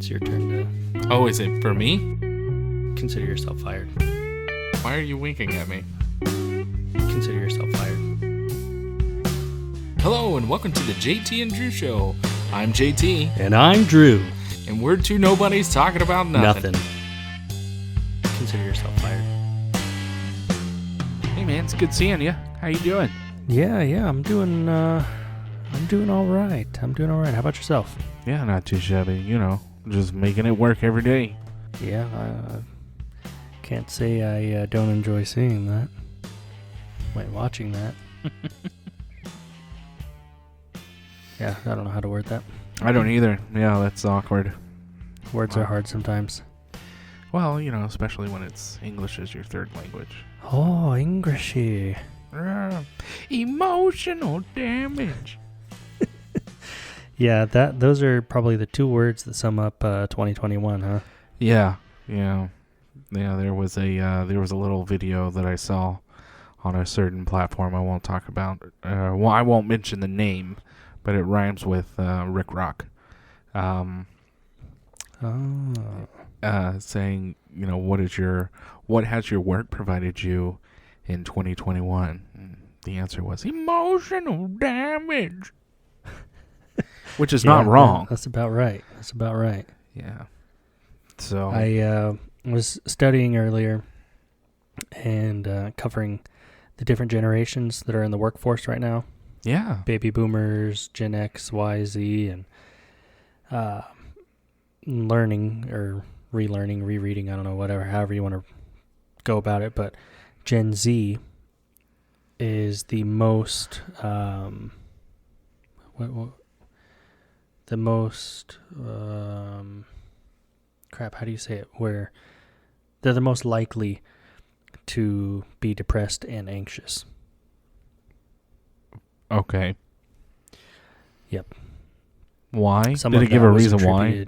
it's your turn to... Oh, is it for me? Consider yourself fired. Why are you winking at me? Consider yourself fired. Hello, and welcome to the JT and Drew Show. I'm JT. And I'm Drew. And we're two nobodies talking about nothing. Consider yourself fired. Hey, man, it's good seeing you. How you doing? Yeah, I'm doing all right. How about yourself? Yeah, not too shabby. You know, just making it work every day. Yeah, I can't say I don't enjoy seeing that. Wait, watching that. Yeah, I don't know how to word that. I don't either. Yeah, that's awkward. Words are hard sometimes. Well, you know, especially when it's English as your third language. Oh, Englishy. Emotional damage. Yeah, those are probably the two words that sum up 2021, huh? Yeah. There was a little video that I saw on a certain platform I won't talk about. Well, I won't mention the name, but it rhymes with Rick Rock. Saying, you know, what has your work provided you in 2021? And the answer was emotional damage. Which is not wrong. That's about right. Yeah. So I was studying earlier and covering the different generations that are in the workforce right now. Yeah. Baby boomers, Gen X, Y, Z, and learning or relearning, rereading, I don't know, however you want to go about it. But Gen Z is the most, how do you say it? Where they're the most likely to be depressed and anxious. Okay. Yep. Why? Did it give a reason why?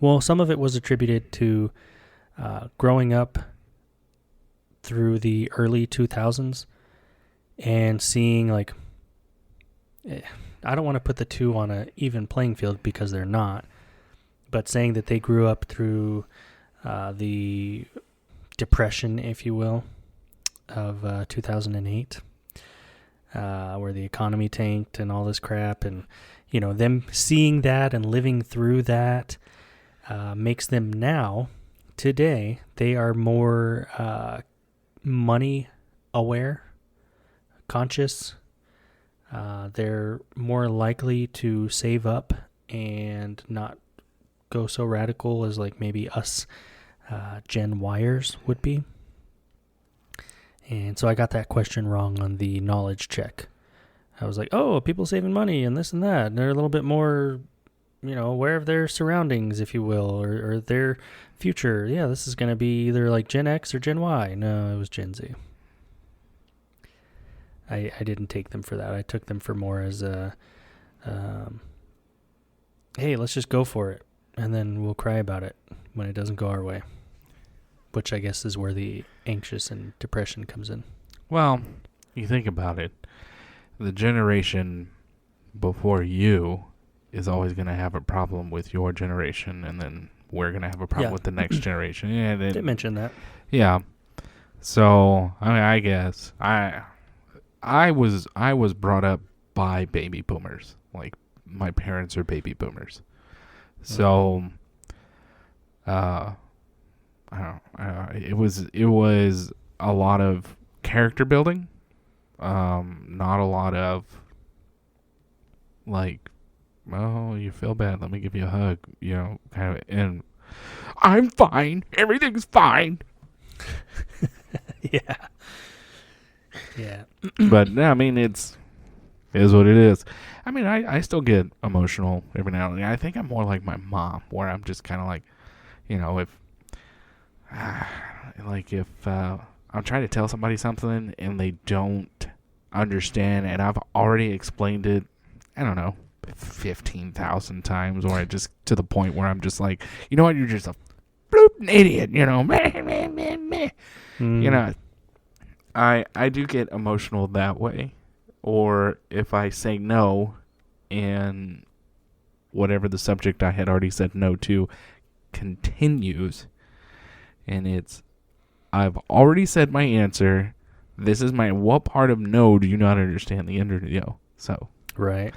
Well, some of it was attributed to growing up through the early 2000s and seeing, like, I don't want to put the two on an even playing field because they're not, but saying that they grew up through the depression, if you will, of 2008, where the economy tanked and all this crap, and, you know, them seeing that and living through that makes them now, today, they are more money aware, conscious. They're more likely to save up and not go so radical as like maybe us Gen Yers would be. And so I got that question wrong on the knowledge check. I was like, oh, people saving money and this and that. And they're a little bit more, you know, aware of their surroundings, if you will, or their future. Yeah, this is going to be either like Gen X or Gen Y. No, it was Gen Z. I didn't take them for that. I took them for more as a, hey, let's just go for it. And then we'll cry about it when it doesn't go our way. Which I guess is where the anxious and depression comes in. Well, you think about it. The generation before you is always going to have a problem with your generation, and then we're going to have a problem with the next generation. Yeah, did mention that. Yeah. So, I mean, I guess I was brought up by baby boomers. Like, my parents are baby boomers. So, I don't it was a lot of character building. Not a lot of, like, oh, you feel bad, let me give you a hug, you know, kind of, and I'm fine, everything's fine. Yeah. But I mean, it is what it is. I mean, I still get emotional every now and then. I think I'm more like my mom, where I'm just kind of like, you know, if I'm trying to tell somebody something and they don't understand, and I've already explained it, I don't know, 15,000 times, or I just to the point where I'm just like, you know what, you're just a blooping idiot, you know, you know. I do get emotional that way. Or if I say no and whatever the subject I had already said no to continues. And it's, I've already said my answer. This is my, what part of no do you not understand? The end of the yo. So, Right.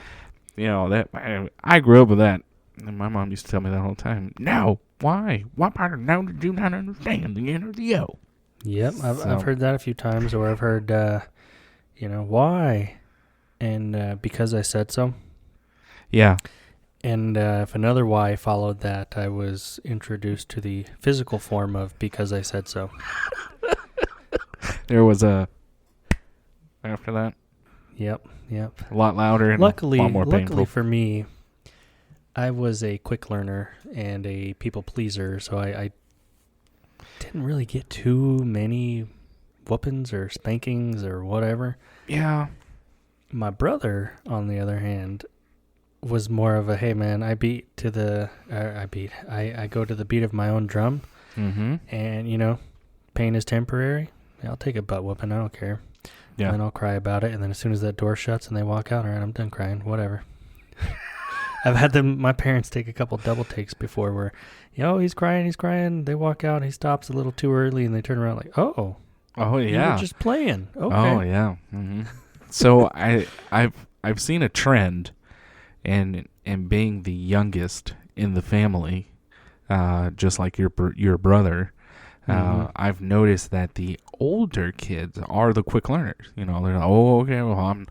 that I grew up with that. And my mom used to tell me that all the time. No. Why? What part of no did you not understand? The end of the yo. Yep. I've heard that a few times, or I've heard, why? And because I said so. Yeah. And if another why followed that, I was introduced to the physical form of because I said so. There was a after that. Yep. A lot louder and a lot more painful. Luckily for me, I was a quick learner and a people pleaser, so I didn't really get too many whoopings or spankings or whatever. Yeah. My brother, on the other hand, was more of a, hey man, I go to the beat of my own drum, and pain is temporary. I'll take a butt whooping, I don't care. Yeah. And then I'll cry about it, and then as soon as that door shuts and they walk out, all right, I'm done crying, whatever. I've had my parents take a couple double takes before where, he's crying, they walk out, he stops a little too early, and they turn around like, oh yeah, you were just playing. Okay. Oh yeah. So I've seen a trend, and being the youngest in the family, just like your brother, I've noticed that the older kids are the quick learners. They're like, oh, okay, well, I'm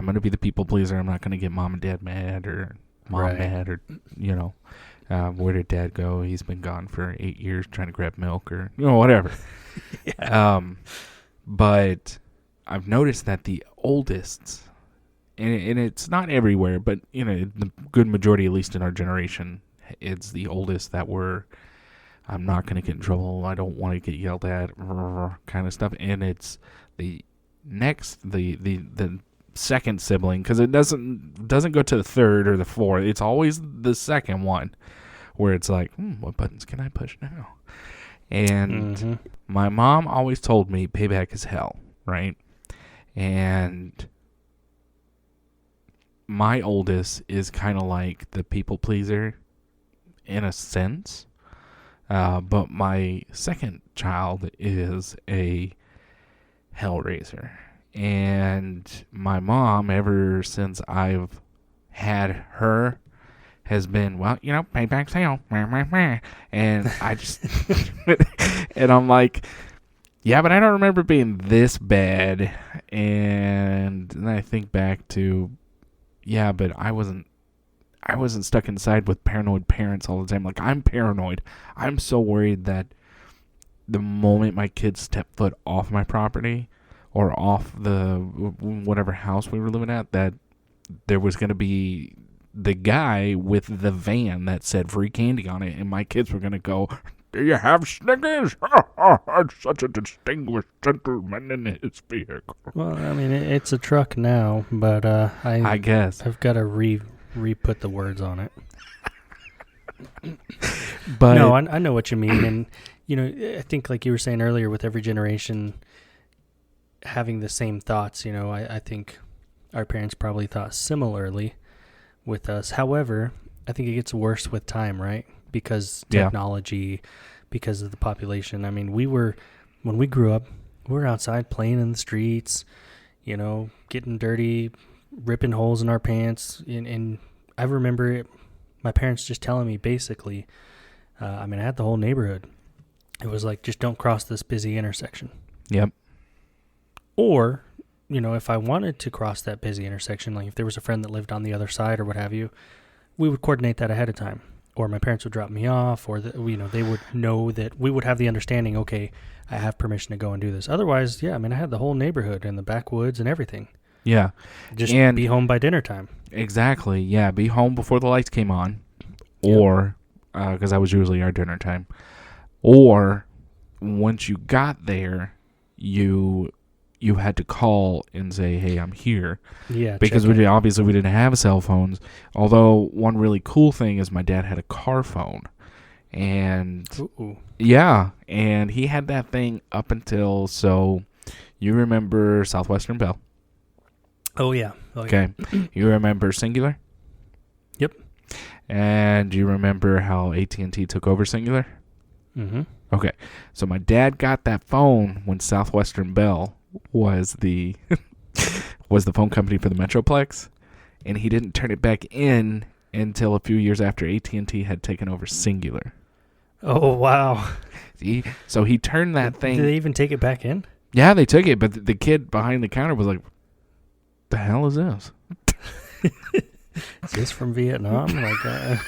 going to be the people pleaser. I'm not going to get mom and dad mad or mom mad or, where did dad go? He's been gone for 8 years trying to grab milk or, whatever. Yeah. But I've noticed that the oldest, and it's not everywhere, but, the good majority, at least in our generation, it's the oldest that I'm not going to get in trouble. I don't want to get yelled at, kind of stuff. And it's the next, the second sibling, because it doesn't go to the third or the fourth. It's always the second one, where it's like, what buttons can I push now? And my mom always told me payback is hell, right? And my oldest is kind of like the people pleaser in a sense. But my second child is a hellraiser. And my mom, ever since I've had her, has been, payback's hell. And I just, and I'm like, yeah, but I don't remember being this bad. And then I think back to, yeah, but I wasn't stuck inside with paranoid parents all the time. Like, I'm paranoid. I'm so worried that the moment my kids step foot off my property or off the whatever house we were living at, that there was going to be the guy with the van that said free candy on it, and my kids were going to go, do you have Snickers? Such a distinguished gentleman in his vehicle. Well, I mean, it's a truck now, but I guess I've got to re-put the words on it. But no, I know what you mean. And, I think like you were saying earlier, with every generation having the same thoughts, I think our parents probably thought similarly with us. However, I think it gets worse with time, right? Because technology, because of the population. I mean, when we grew up, we were outside playing in the streets, getting dirty, ripping holes in our pants. And I remember my parents just telling me basically, I had the whole neighborhood. It was like, just don't cross this busy intersection. Yep. Or, if I wanted to cross that busy intersection, like if there was a friend that lived on the other side or what have you, we would coordinate that ahead of time. Or my parents would drop me off, or they would know that we would have the understanding, okay, I have permission to go and do this. Otherwise, I had the whole neighborhood and the backwoods and everything. Yeah. Just be home by dinner time. Exactly. Yeah. Be home before the lights came on. Or, because that was usually our dinner time. Or, once you got there, you had to call and say, hey, I'm here. Yeah. Because we didn't have cell phones. Although, one really cool thing is my dad had a car phone. And, yeah. And he had that thing up until, so, you remember Southwestern Bell? Oh, yeah. Okay. You remember Singular? Yep. And do you remember how AT&T took over Singular? Mm-hmm. Okay, so my dad got that phone when Southwestern Bell was the was the phone company for the Metroplex, and he didn't turn it back in until a few years after AT&T had taken over Singular. Oh, wow. So he turned that thing. Did they even take it back in? Yeah, they took it, but the kid behind the counter was like, "The hell is this?" Is this from Vietnam? Like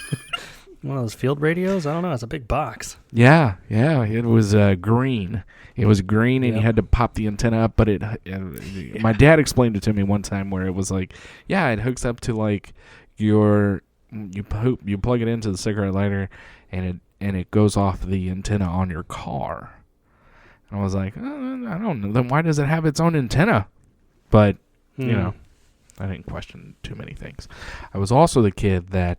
one of those field radios? I don't know. It's a big box. Yeah, it was green. It was green, and Yep. you had to pop the antenna up. But my dad explained it to me one time where it was like, yeah, it hooks up to like you plug it into the cigarette lighter, and it goes off the antenna on your car. And I was like, I don't know. Then why does it have its own antenna? But you know, I didn't question too many things. I was also the kid that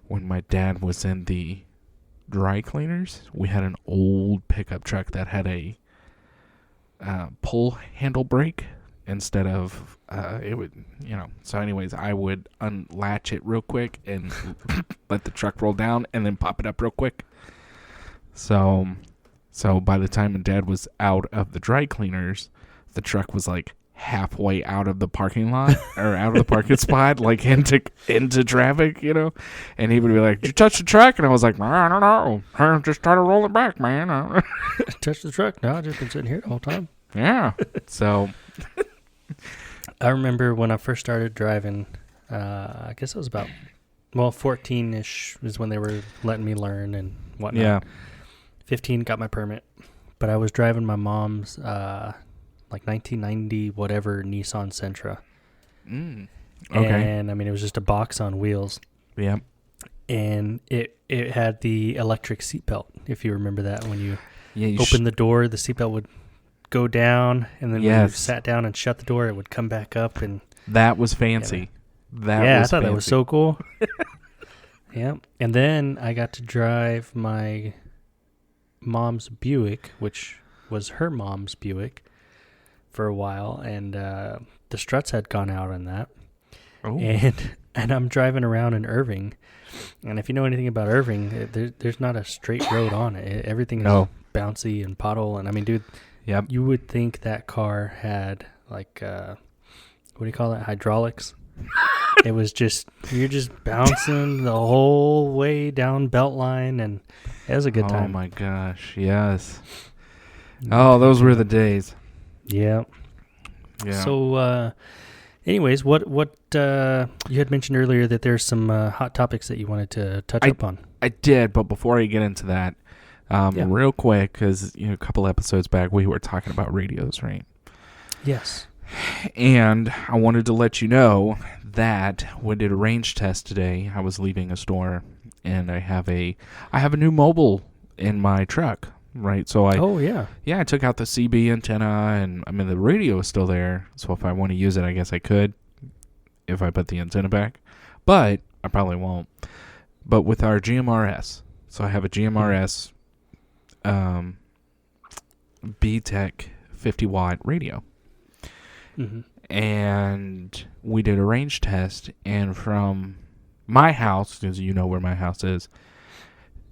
when my dad was in the dry cleaners, we had an old pickup truck that had a pull handle brake instead of it would, so anyways, I would unlatch it real quick and let the truck roll down and then pop it up real quick. So by the time my dad was out of the dry cleaners, the truck was like halfway out of the parking lot or out of the parking spot, like into traffic, and he would be like, "Did you touch the truck?" And I was like, "I don't know. I just try to roll it back, man." Touch the truck? No, I've just been sitting here the whole time. Yeah. So I remember when I first started driving, I guess it was about, 14-ish is when they were letting me learn and whatnot. yeah. 15 got my permit, but I was driving my mom's like 1990 whatever Nissan Sentra. Okay. And I mean, it was just a box on wheels. Yeah. And it had the electric seatbelt, if you remember that. When you Yeah. open the door, the seatbelt would go down, and then when you Yes. sat down and shut the door, it would come back up. And That was fancy. I thought that was so cool. Yeah. And then I got to drive my mom's Buick, which was her mom's Buick, for a while, and the struts had gone out on that. Oh. And I'm driving around in Irving, and if you know anything about Irving, there's not a straight road on it. Everything is bouncy and pothole, and I mean, dude, Yep. you would think that car had like what do you call it, hydraulics. It was just, you're just bouncing the whole way down Beltline, and it was a good time. Oh my gosh, yes. Oh, those were the days. Yeah. Yeah. So, anyways, what you had mentioned earlier that there's some hot topics that you wanted to touch up on. I did, but before I get into that, real quick, because a couple episodes back we were talking about radios, right? Yes. And I wanted to let you know that we did a range test today. I was leaving a store, and I have a new mobile in my truck, right? So I took out the CB antenna, and I mean the radio is still there. So if I want to use it, I guess I could, if I put the antenna back, but I probably won't. But with our GMRS, so I have a GMRS B-Tech 50-watt radio. Mm-hmm. And we did a range test, and from my house, because you know where my house is,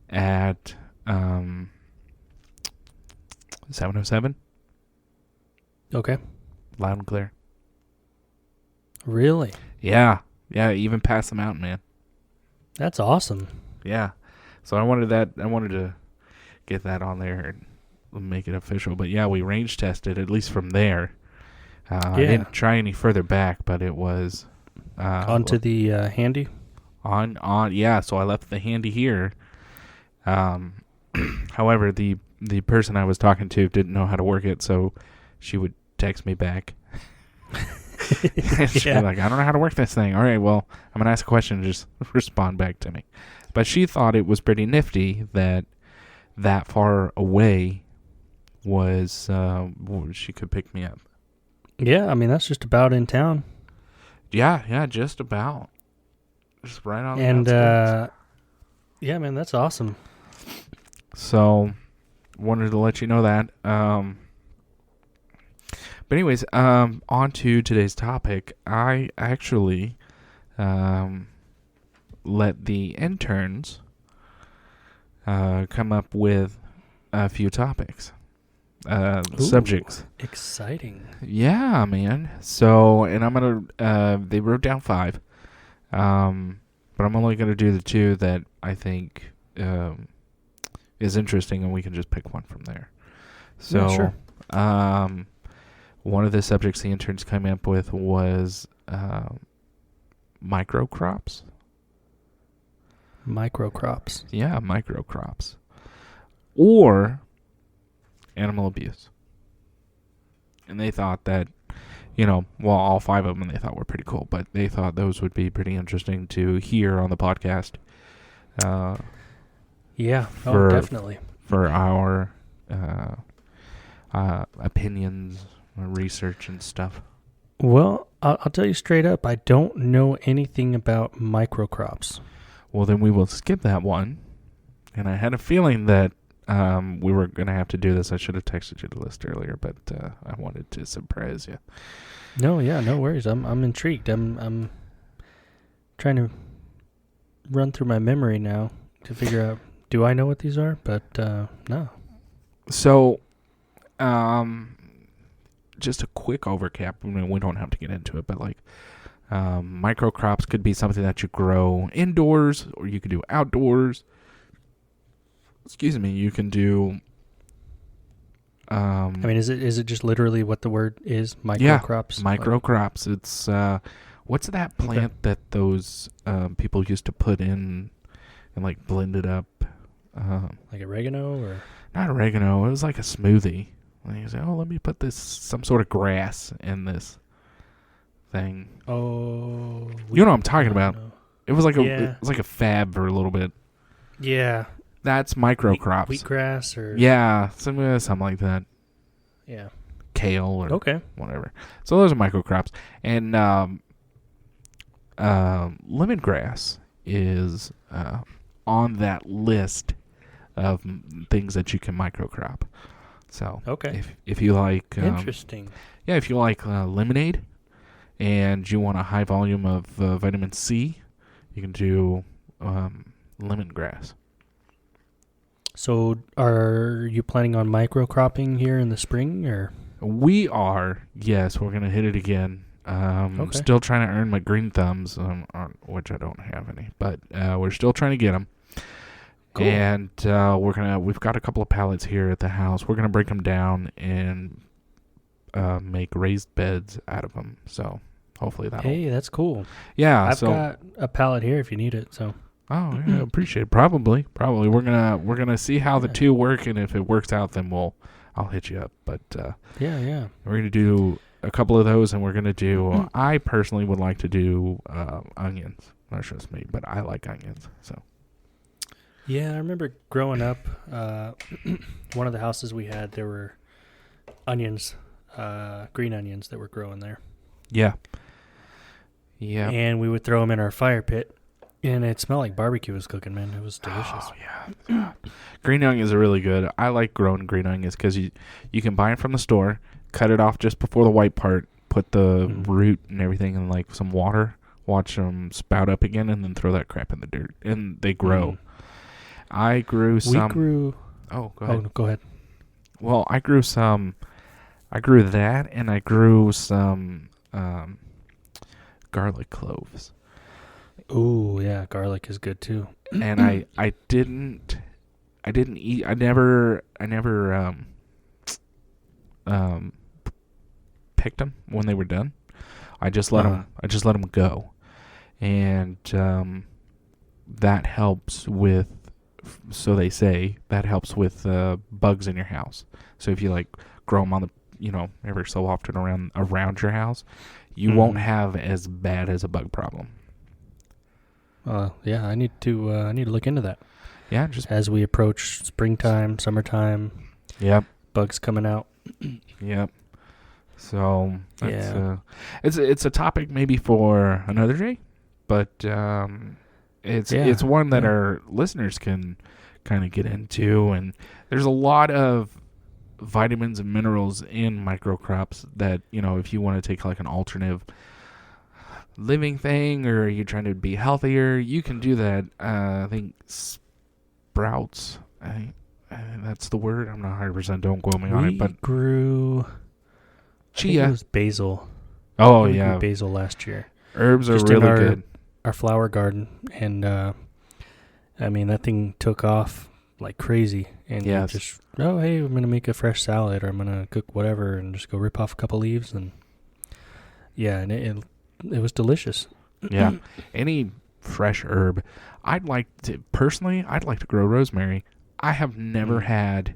at 707. Okay. Loud and clear. Really? Yeah, even past the mountain, man. That's awesome. Yeah. So I wanted to get that on there and make it official. But yeah, we range tested, at least from there. I didn't try any further back, but it was onto the handy. So I left the handy here. However, the person I was talking to didn't know how to work it, so she would text me back. She'd be like, "I don't know how to work this thing." All right, well, I'm gonna ask a question and just respond back to me. But she thought it was pretty nifty that far away was she could pick me up. Yeah, I mean, that's just about in town. Yeah, just about. Just right on the And, outskirts. yeah, man, that's awesome. So, wanted to let you know that. But anyways, on to today's topic. I actually let the interns come up with a few topics, subjects. Exciting. Yeah, man. So, and I'm gonna. They wrote down 5, but I'm only gonna do the 2 that I think is interesting, and we can just pick one from there. So, yeah, sure. One of the subjects the interns came up with was microcrops. Microcrops. Yeah, microcrops. Or animal abuse. And they thought that, all 5 of them they thought were pretty cool, but they thought those would be pretty interesting to hear on the podcast. Yeah, definitely. For our opinions, research, and stuff. Well, I'll tell you straight up, I don't know anything about microcrops. Well, then we will skip that one. And I had a feeling that we were going to have to do this. I should have texted you the list earlier, but I wanted to surprise you. No, yeah, no worries. I'm intrigued. I'm trying to run through my memory now to figure out, do I know what these are? But no. So, just a quick overcap. I mean, we don't have to get into it, but microcrops could be something that you grow indoors, or you could do outdoors. Excuse me. You can do. I mean, is it just literally what the word is? Microcrops. Yeah, microcrops. It's what's that plant that those people used to put in and blend it up? Like oregano or not oregano. It was like a smoothie. And you say, "Oh, let me put some sort of grass in this thing." Oh, you know what I'm talking about? Know. It was like a fab for a little bit. Yeah, that's microcrops. Wheatgrass or something like that. Yeah, kale or whatever. So those are microcrops, and lemongrass is on that list of things that you can microcrop. So if you like interesting, if you like lemonade and you want a high volume of vitamin C, you can do lemongrass. So are you planning on microcropping here in the spring, or? We are, yes. We're gonna hit it again. Still trying to earn my green thumbs, which I don't have any, but we're still trying to get them. Cool. And we've got a couple of pallets here at the house. We're gonna break them down and make raised beds out of them. So hopefully that'll. Hey, that's cool. Yeah, I've got a pallet here if you need it. So. Oh, yeah, appreciate it. Probably. We're gonna see how the 2 work, and if it works out, then I'll hit you up. But yeah, we're gonna do a couple of those, and we're gonna do. I personally would like to do onions. That's just me, but I like onions. So. Yeah, I remember growing up, one of the houses we had, there were onions, green onions that were growing there. Yeah. Yeah. And we would throw them in our fire pit, and it smelled like barbecue was cooking, man. It was delicious. Oh, yeah. Green onions are really good. I like growing green onions because you can buy them from the store, cut it off just before the white part, put the root and everything in some water, watch them spout up again, and then throw that crap in the dirt, and they grow. I grew some. Oh, go ahead. Oh, go ahead. Well, I grew some. I grew that, and I grew some garlic cloves. Ooh, yeah, garlic is good too. And I didn't eat. I never picked them when they were done. I just let them. I just let them go, and that helps with. So they say that helps with bugs in your house. So if you grow them on the, every so often around your house, you won't have as bad as a bug problem. Yeah, I need to look into that. Yeah, just as we approach springtime, summertime. Yep. Bugs coming out. Yep. So it's a topic maybe for another day, but it's one that our listeners can kind of get into, and there's a lot of vitamins and minerals in microcrops that if you want to take an alternative living thing, or are you trying to be healthier, you can do that. I think sprouts. I think that's the word. I'm not 100%. Don't quote me on it. But grew chia. I think it was basil. Oh We yeah, grew basil last year. herbs are Just in really good. Our flower garden, and I mean that thing took off like crazy. And Yes. you just hey, I'm gonna make a fresh salad, or I'm gonna cook whatever, and just go rip off a couple leaves, and and it was delicious. Yeah, any fresh herb. I'd like to grow rosemary. I have never had,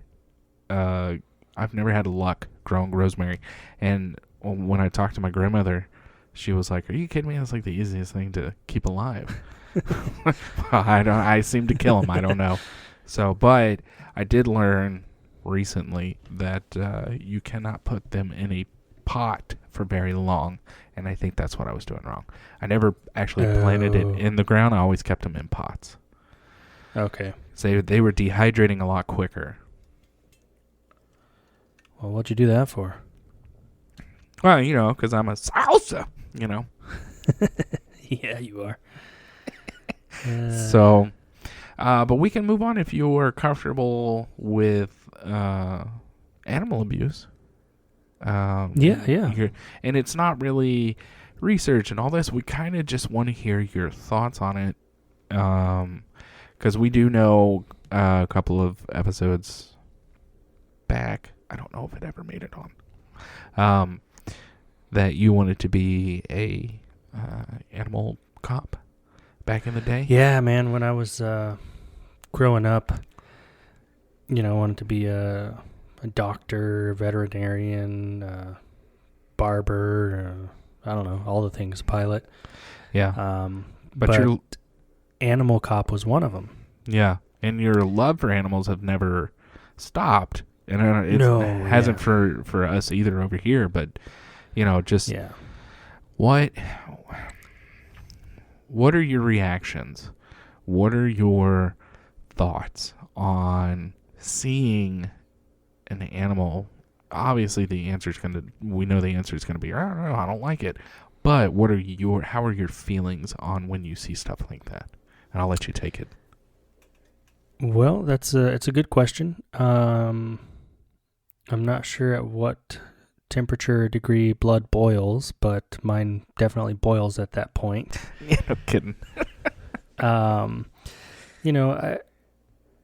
I've never had luck growing rosemary. And when I talked to my grandmother, she was like, "Are you kidding me? That's like the easiest thing to keep alive." I seem to kill them. I don't know. So, but I did learn recently that you cannot put them in a pot for very long, and I think that's what I was doing wrong. I never actually planted it in the ground. I always kept them in pots. Okay. So they were dehydrating a lot quicker. Well, what'd you do that for? Well, because I'm a salsa, Yeah, you are. So, but we can move on if you are comfortable with animal abuse. Yeah. And it's not really research and all this. We kind of just want to hear your thoughts on it. Because we do know a couple of episodes back, I don't know if it ever made it on, that you wanted to be a animal cop back in the day. Yeah, man. When I was growing up, I wanted to be a doctor, veterinarian, barber, I don't know, all the things, pilot. Yeah. But animal cop was one of them. Yeah. And your love for animals have never stopped. And it hasn't for us either over here. But, just what are your reactions? What are your thoughts on seeing an animal? Obviously, we know the answer is going to be, I don't know, I don't like it. But how are your feelings on when you see stuff like that? And I'll let you take it. Well, it's a good question. I'm not sure at what temperature degree blood boils, but mine definitely boils at that point. Yeah, no kidding.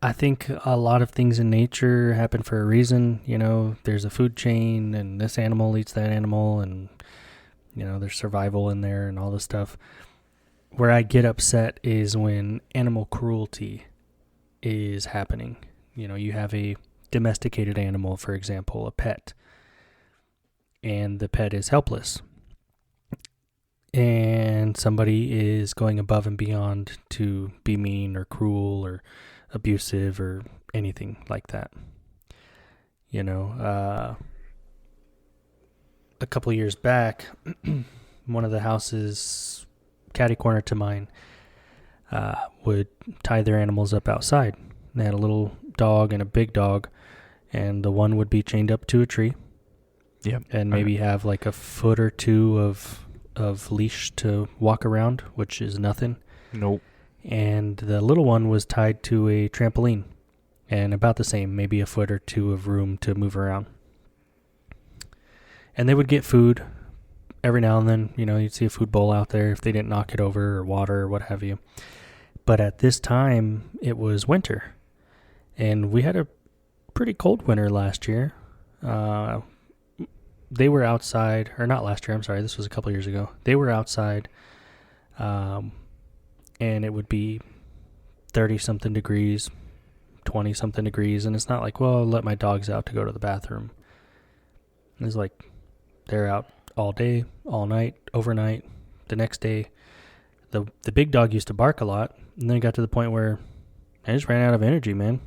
I think a lot of things in nature happen for a reason. There's a food chain, and this animal eats that animal, and there's survival in there and all this stuff. Where I get upset is when animal cruelty is happening. You have a domesticated animal, for example, a pet, and the pet is helpless, and somebody is going above and beyond to be mean or cruel or abusive or anything like that. A couple of years back, one of the houses catty corner to mine would tie their animals up outside. They had a little dog and a big dog, and the one would be chained up to a tree. Yep. And maybe have like a foot or two of leash to walk around, which is nothing. Nope. And the little one was tied to a trampoline, and about the same, maybe a foot or two of room to move around. And they would get food every now and then. You'd see a food bowl out there if they didn't knock it over, or water, or what have you. But at this time, it was winter, and we had a pretty cold winter last year. They were outside, or not last year, I'm sorry, this was a couple years ago. They were outside, and it would be 30-something degrees, 20-something degrees, and it's not like, well, I'll let my dogs out to go to the bathroom. It's like they're out all day, all night, overnight, the next day. The big dog used to bark a lot, and then it got to the point where I just ran out of energy, man.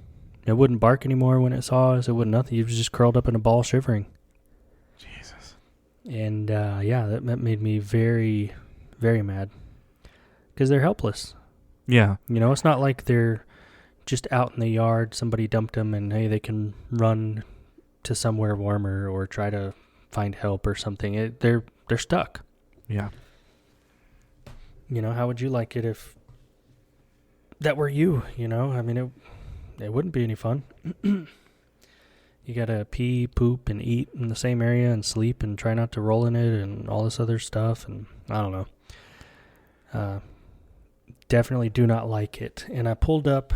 It wouldn't bark anymore when it saw us. It wouldn't nothing. It was just curled up in a ball shivering. Jesus. And, that made me very, very mad. Because they're helpless. Yeah. It's not like they're just out in the yard, somebody dumped them, and, hey, they can run to somewhere warmer or try to find help or something. They're stuck. Yeah. how would you like it if that were you? I mean, it wouldn't be any fun. You gotta pee, poop, and eat in the same area and sleep and try not to roll in it and all this other stuff. And I don't know. Definitely do not like it. And I pulled up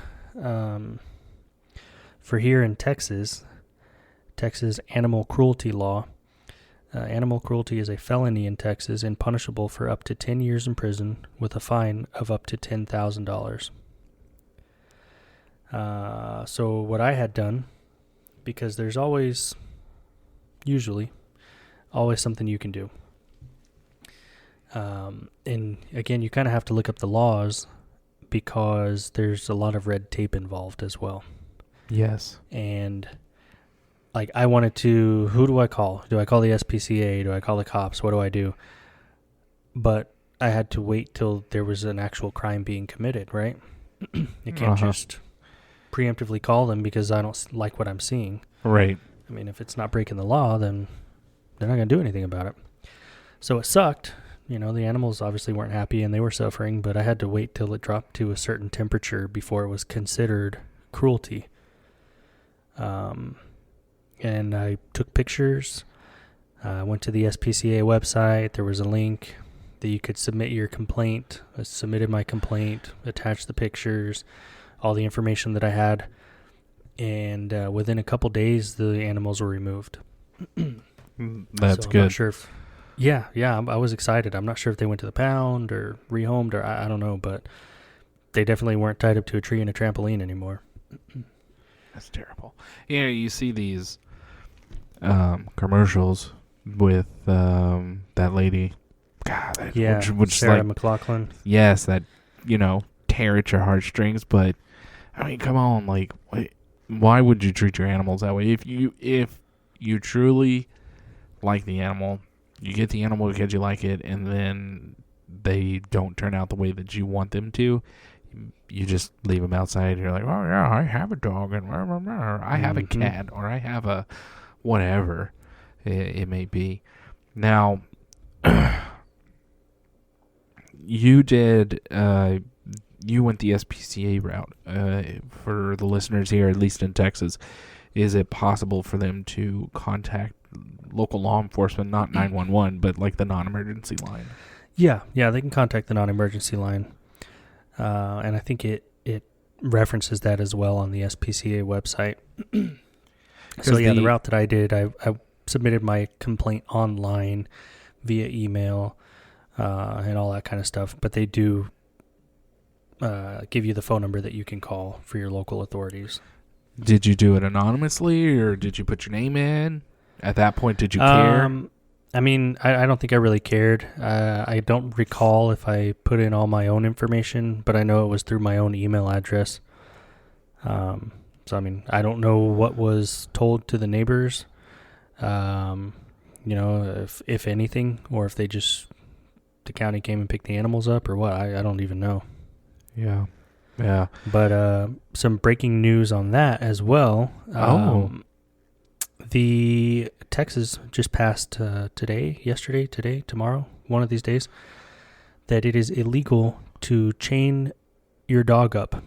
for here in Texas animal cruelty law. Animal cruelty is a felony in Texas and punishable for up to 10 years in prison with a fine of up to $10,000. So what I had done, because there's usually always something you can do. And again, you kind of have to look up the laws because there's a lot of red tape involved as well. Yes. And like I wanted to, who do I call? Do I call the SPCA? Do I call the cops? What do I do? But I had to wait till there was an actual crime being committed, right? You can't just preemptively call them because I don't like what I'm seeing. Right. I mean, if it's not breaking the law, then they're not going to do anything about it. So it sucked. The animals obviously weren't happy and they were suffering, but I had to wait till it dropped to a certain temperature before it was considered cruelty. And I took pictures. I went to the SPCA website. There was a link that you could submit your complaint. I submitted my complaint, attached the pictures, all the information that I had. And within a couple days, the animals were removed. That's so good. I'm not sure if, yeah, I was excited. I'm not sure if they went to the pound or rehomed or I don't know, but they definitely weren't tied up to a tree and a trampoline anymore. That's terrible. You see these commercials with that lady. God, which Sarah McLachlan. Yes, that tear at your heartstrings. But I mean, come on, like, why would you treat your animals that way? If you truly like the animal, you get the animal because you like it, and then they don't turn out the way that you want them to. You just leave them outside. And you're like, oh yeah, I have a dog, and I have a cat, or I have a whatever it may be. Now, you did. You went the SPCA route. For the listeners here, at least in Texas, is it possible for them to contact local law enforcement, not 911, but like the non-emergency line? Yeah, they can contact the non-emergency line. And I think it references that as well on the SPCA website. So the route that I did, I submitted my complaint online via email and all that kind of stuff. But they do give you the phone number that you can call for your local authorities. Did you do it anonymously, or did you put your name in? At that point, did you care? I mean, I don't think I really cared. I don't recall if I put in all my own information, but I know it was through my own email address. So, I mean, I don't know what was told to the neighbors, if anything, or if the county came and picked the animals up or what. I don't even know. Yeah. But some breaking news on that as well. The Texas just passed today, tomorrow, one of these days, that it is illegal to chain your dog up.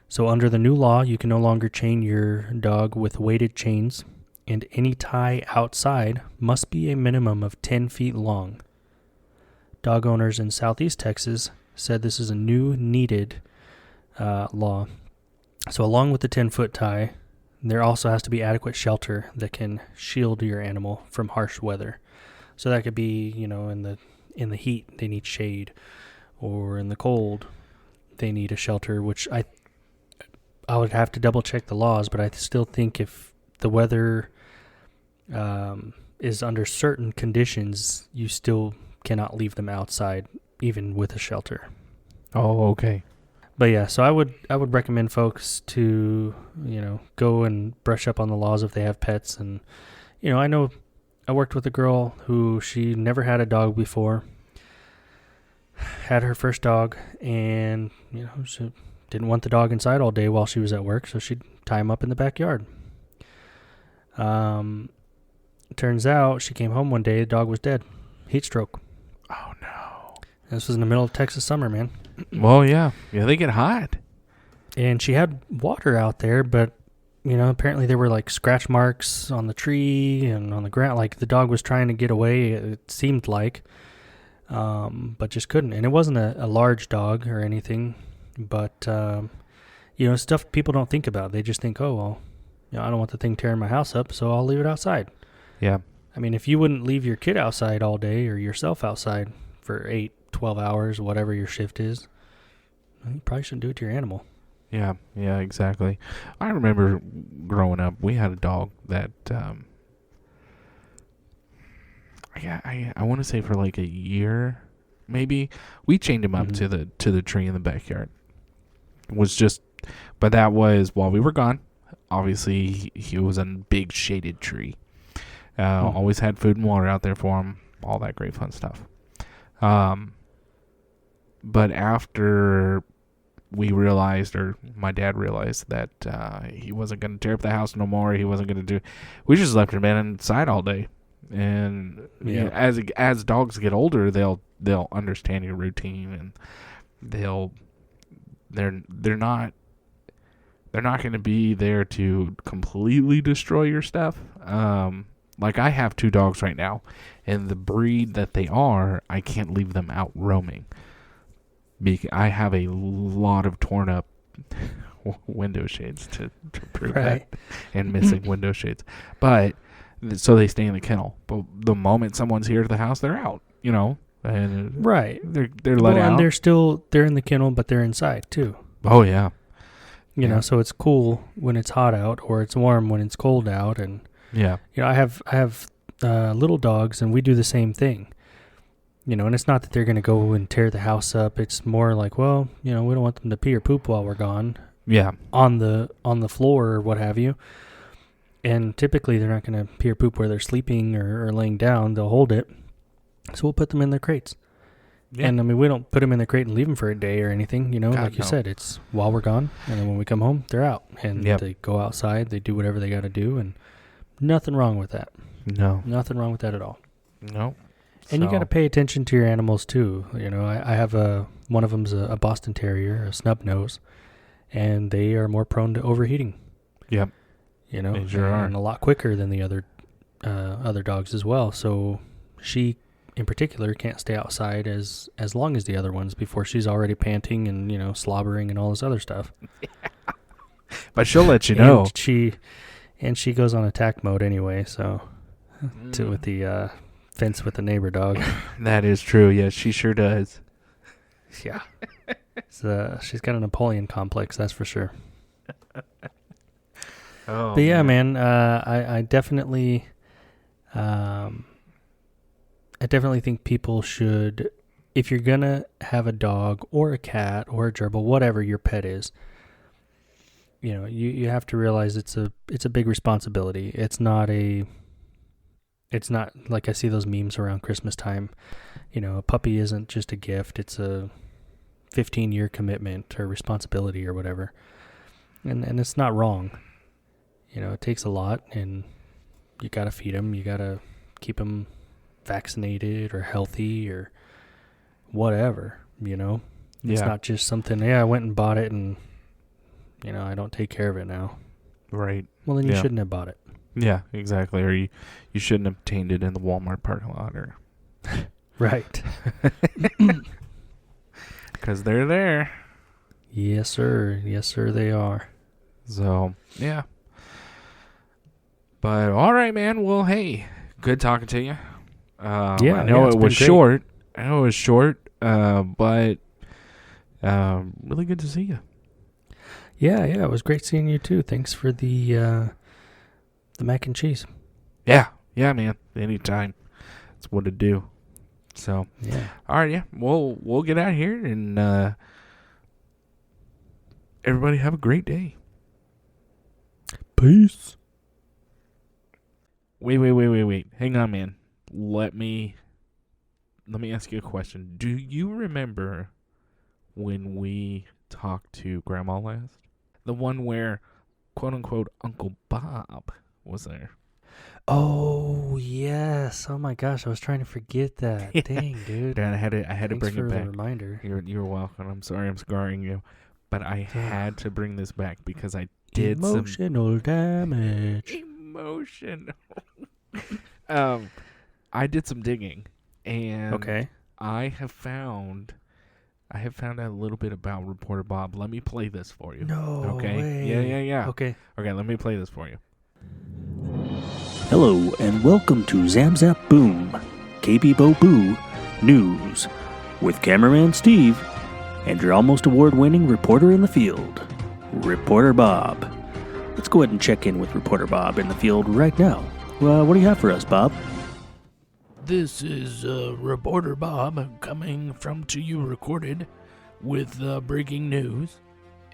So under the new law, you can no longer chain your dog with weighted chains, and any tie outside must be a minimum of 10 feet long. Dog owners in Southeast Texas said this is a new needed law. So along with the 10-foot tie, there also has to be adequate shelter that can shield your animal from harsh weather. So that could be, in the heat, they need shade, or in the cold, they need a shelter, which I would have to double check the laws, but I still think if the weather is under certain conditions, you still cannot leave them outside, even with a shelter. Oh, okay. But yeah, so I would recommend folks to, go and brush up on the laws if they have pets. And, I know I worked with a girl who she never had a dog before, had her first dog, and, she didn't want the dog inside all day while she was at work, so she'd tie him up in the backyard. Turns out she came home one day, the dog was dead. Heat stroke. Oh, no. This was in the middle of Texas summer, man. Well, yeah, they get hot. And she had water out there, but apparently there were like scratch marks on the tree and on the ground. Like the dog was trying to get away, it seemed like, but just couldn't. And it wasn't a large dog or anything, but stuff people don't think about. They just think, oh well, I don't want the thing tearing my house up, so I'll leave it outside. Yeah. I mean, if you wouldn't leave your kid outside all day or yourself outside for 8, 12 hours, whatever your shift is, you probably shouldn't do it to your animal. Yeah, exactly. I remember growing up, we had a dog that I want to say for like a year, maybe. We chained him up to the tree in the backyard. But that was while we were gone. Obviously, he was in a big shaded tree. Always had food and water out there for him. All that great fun stuff. But after we realized, or my dad realized, that he wasn't going to tear up the house no more. He wasn't going to do. We just left him inside all day, and as dogs get older, they'll understand your routine, and they're not going to be there to completely destroy your stuff. Like I have 2 dogs right now, and the breed that they are, I can't leave them out roaming. I have a lot of torn up window shades to prove that, and missing window shades. But so they stay in the kennel. But the moment someone's here at the house, they're out. And they're let out. And they're in the kennel, but they're inside too. Oh yeah. You know, so it's cool when it's hot out, or it's warm when it's cold out, and I have little dogs, and we do the same thing. And it's not that they're going to go and tear the house up. It's more like, well, we don't want them to pee or poop while we're gone. Yeah. On the floor or what have you. And typically they're not going to pee or poop where they're sleeping or laying down. They'll hold it. So we'll put them in their crates. Yeah. And I mean, we don't put them in the crate and leave them for a day or anything. Like you said, it's while we're gone. And then when we come home, they're out. And they go outside. They do whatever they got to do. And nothing wrong with that. No. Nothing wrong with that at all. No. And you got to pay attention to your animals too. I have one of them's a Boston Terrier, a snub nose, and they are more prone to overheating. Yep. They sure are. And a lot quicker than the other dogs as well. So she, in particular, can't stay outside as long as the other ones before she's already panting and slobbering and all this other stuff. But she'll let you know. And she goes on attack mode anyway. So with the fence with the neighbor dog. That is true. Yes, she sure does. Yeah. She's got a Napoleon complex, that's for sure. But yeah, man, I definitely think people should, if you're gonna have a dog or a cat or a gerbil, whatever your pet is, you have to realize it's a big responsibility. It's not like I see those memes around Christmas time. A puppy isn't just a gift. It's a 15-year commitment or responsibility or whatever. And it's not wrong. It takes a lot, and you got to feed them. You got to keep them vaccinated or healthy or whatever, It's not just something, I went and bought it and, I don't take care of it now. Right. Well, then you shouldn't have bought it. Yeah, exactly. Or you shouldn't have obtained it in the Walmart parking lot, or right. Because they're there. Yes, sir. Yes, sir, they are. So, yeah. But, all right, man. Well, hey, good talking to you. I know it was short. But really good to see you. Yeah, it was great seeing you, too. Thanks for the mac and cheese. Yeah, man. Anytime. That's what to do. So, yeah. All right, yeah. We'll get out of here, and everybody have a great day. Peace. Wait. Hang on, man. Let me ask you a question. Do you remember when we talked to Grandma last? The one where, quote unquote, Uncle Bob was there. Oh, yes. Oh, my gosh. I was trying to forget that. Dang, dude. I had to Thanks bring for it the back. reminder. You're welcome. I'm sorry I'm scarring you, but I had to bring this back because I did Emotional damage. Emotional. I did some digging, and Okay. I have found out a little bit about Reporter Bob. Let me play this for you. No Okay? way. Yeah. Okay. Okay, let me play this for you. Hello and welcome to Zam Zap Boom, KB Bo Boo News, with cameraman Steve and your almost award-winning reporter in the field, Reporter Bob. Let's go ahead and check in with Reporter Bob in the field right now. What do you have for us, Bob? This is Reporter Bob coming from to you recorded with breaking news.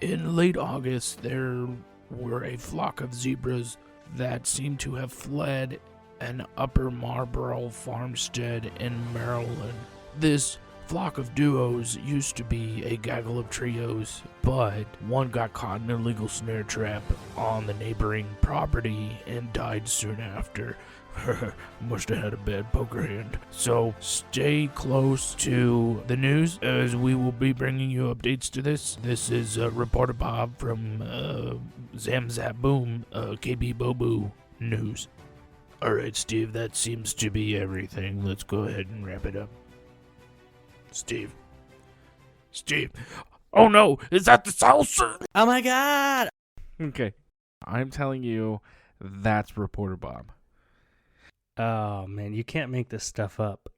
In late August, there were a flock of zebras that seemed to have fled an Upper Marlboro farmstead in Maryland. This flock of duos used to be a gaggle of trios, but one got caught in an illegal snare trap on the neighboring property and died soon after. Must have had a bad poker hand. So stay close to the news as we will be bringing you updates to this. This is Reporter Bob from Zam Zap Boom, KB Bobu News. Alright, Steve, that seems to be everything. Let's go ahead and wrap it up. Steve. Oh no, is that the salsa? Oh, my God. Okay. I'm telling you, that's Reporter Bob. Oh, man. You can't make this stuff up.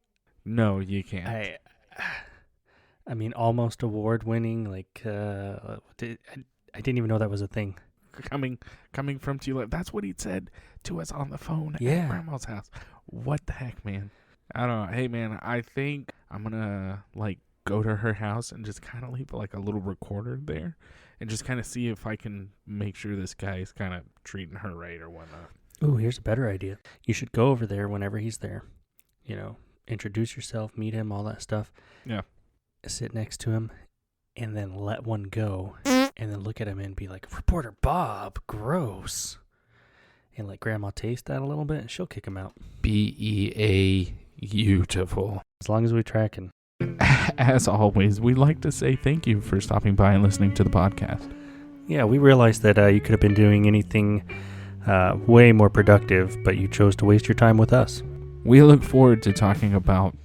No, you can't. I mean, almost award-winning. Like, I didn't even know that was a thing. Coming from Tula. That's what he said to us on the phone Yeah. at Grandma's house. What the heck, man? I don't know. Hey, man, I think I'm gonna go to her house and just kind of leave a little recorder there, and just kind of see if I can make sure this guy's kind of treating her right or whatnot. Ooh, here's a better idea. You should go over there whenever he's there. You know, introduce yourself, meet him, all that stuff. Yeah. Sit next to him, and then let one go, and then look at him and be like, Reporter Bob, gross. And let Grandma taste that a little bit, and she'll kick him out. Beautiful. As long as we're tracking. As always, we'd like to say thank you for stopping by and listening to the podcast. Yeah, we realized that you could have been doing anything way more productive, but you chose to waste your time with us. We look forward to talking about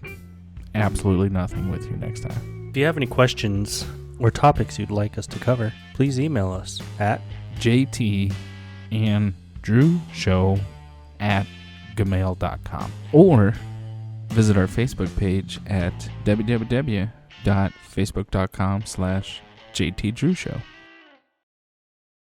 absolutely nothing with you next time. If you have any questions or topics you'd like us to cover, please email us at jtandrewshow@gmail.com or visit our Facebook page at www.facebook.com/jtdrewshow.